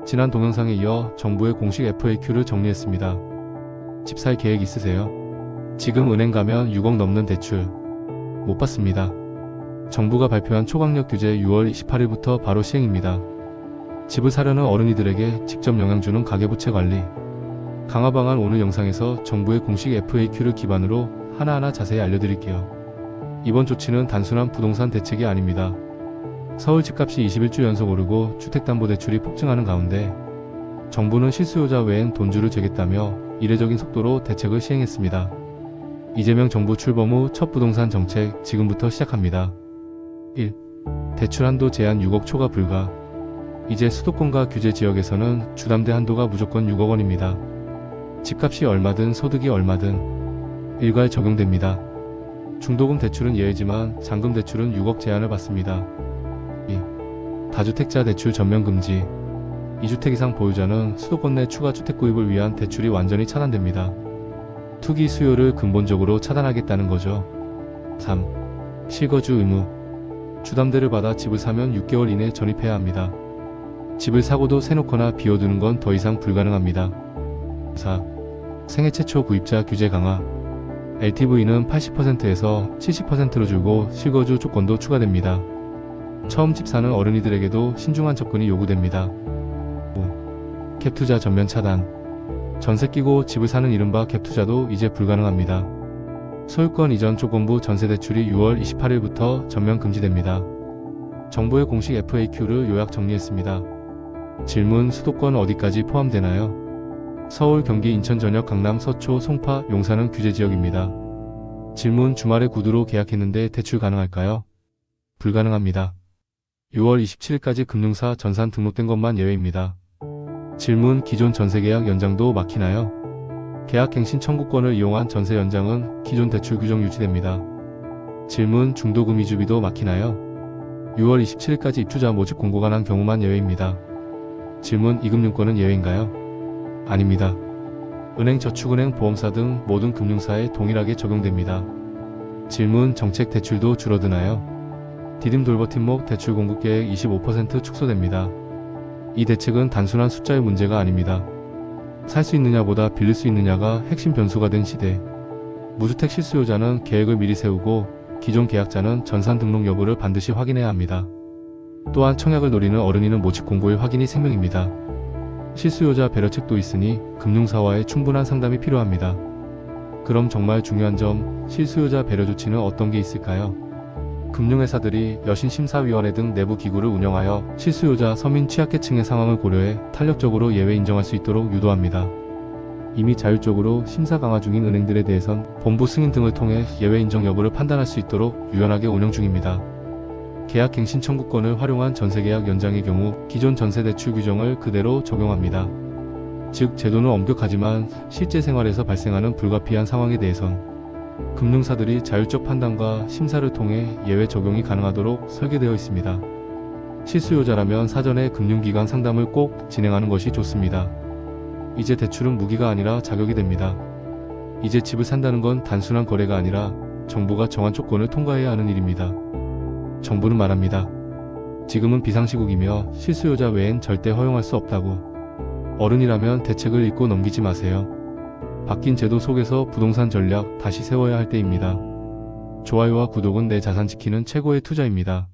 지난 동영상에 이어 정부의 공식 FAQ를 정리했습니다. 집 살 계획 있으세요? 지금 은행 가면 6억 넘는 대출 못 받습니다. 정부가 발표한 초강력 규제 6월 28일부터 바로 시행입니다. 집을 사려는 어른이들에게 직접 영향 주는 가계부채 관리 강화 방안, 오늘 영상에서 정부의 공식 FAQ를 기반으로 하나하나 자세히 알려드릴게요. 이번 조치는 단순한 부동산 대책이 아닙니다. 서울 집값이 21주 연속 오르고 주택담보대출이 폭증하는 가운데 정부는 실수요자 외엔 돈줄을 재겠다며 이례적인 속도로 대책을 시행했습니다. 이재명 정부 출범 후 첫 부동산 정책 지금부터 시작합니다. 1. 대출 한도 제한 6억 초과 불가. 이제 수도권과 규제 지역에서는 주담대 한도가 무조건 6억 원입니다. 집값이 얼마든 소득이 얼마든 일괄 적용됩니다. 중도금 대출은 예외지만 잔금 대출은 6억 제한을 받습니다. 2. 다주택자 대출 전면 금지. 2주택 이상 보유자는 수도권 내 추가 주택 구입을 위한 대출이 완전히 차단됩니다. 투기 수요를 근본적으로 차단하겠다는 거죠. 3. 실거주 의무. 주담대를 받아 집을 사면 6개월 이내 전입해야 합니다. 집을 사고도 세놓거나 비워두는 건 더 이상 불가능합니다. 4. 생애 최초 구입자 규제 강화. LTV는 80%에서 70%로 줄고 실거주 조건도 추가됩니다. 처음 집 사는 어른이들에게도 신중한 접근이 요구됩니다. 5. 갭투자 전면 차단. 전세 끼고 집을 사는 이른바 갭투자도 이제 불가능합니다. 소유권 이전 조건부 전세대출이 6월 28일부터 전면 금지됩니다. 정부의 공식 FAQ를 요약 정리했습니다. 질문: 수도권 어디까지 포함되나요? 서울, 경기, 인천 전역, 강남, 서초, 송파, 용산은 규제지역입니다. 질문: 주말에 구두로 계약했는데 대출 가능할까요? 불가능합니다. 6월 27일까지 금융사 전산 등록된 것만 예외입니다. 질문: 기존 전세계약 연장도 막히나요? 계약갱신 청구권을 이용한 전세 연장은 기존 대출 규정 유지됩니다. 질문: 중도금 이주비도 막히나요? 6월 27일까지 입주자 모집 공고가 난 경우만 예외입니다. 질문: 이금융권은 예외인가요? 아닙니다. 은행, 저축은행, 보험사 등 모든 금융사에 동일하게 적용됩니다. 질문: 정책 대출도 줄어드나요? 디딤 돌버팀목 대출 공급 계획 25% 축소됩니다. 이 대책은 단순한 숫자의 문제가 아닙니다. 살 수 있느냐보다 빌릴 수 있느냐가 핵심 변수가 된 시대. 무주택 실수요자는 계획을 미리 세우고 기존 계약자는 전산 등록 여부를 반드시 확인해야 합니다. 또한 청약을 노리는 어른이는 모집 공고의 확인이 생명입니다. 실수요자 배려책도 있으니 금융사와의 충분한 상담이 필요합니다. 그럼 정말 중요한 점, 실수요자 배려 조치는 어떤 게 있을까요? 금융회사들이 여신심사위원회 등 내부 기구를 운영하여 실수요자, 서민, 취약계층의 상황을 고려해 탄력적으로 예외 인정할 수 있도록 유도합니다. 이미 자율적으로 심사 강화 중인 은행들에 대해선 본부 승인 등을 통해 예외 인정 여부를 판단할 수 있도록 유연하게 운영 중입니다. 계약갱신 청구권을 활용한 전세계약 연장의 경우 기존 전세대출 규정을 그대로 적용합니다. 즉, 제도는 엄격하지만 실제 생활에서 발생하는 불가피한 상황에 대해선 금융사들이 자율적 판단과 심사를 통해 예외 적용이 가능하도록 설계되어 있습니다. 실수요자라면 사전에 금융기관 상담을 꼭 진행하는 것이 좋습니다. 이제 대출은 무기가 아니라 자격이 됩니다. 이제 집을 산다는 건 단순한 거래가 아니라 정부가 정한 조건을 통과해야 하는 일입니다. 정부는 말합니다. 지금은 비상시국이며 실수요자 외엔 절대 허용할 수 없다고. 어른이라면 대책을 읽고 넘기지 마세요. 바뀐 제도 속에서 부동산 전략 다시 세워야 할 때입니다. 좋아요와 구독은 내 자산 지키는 최고의 투자입니다.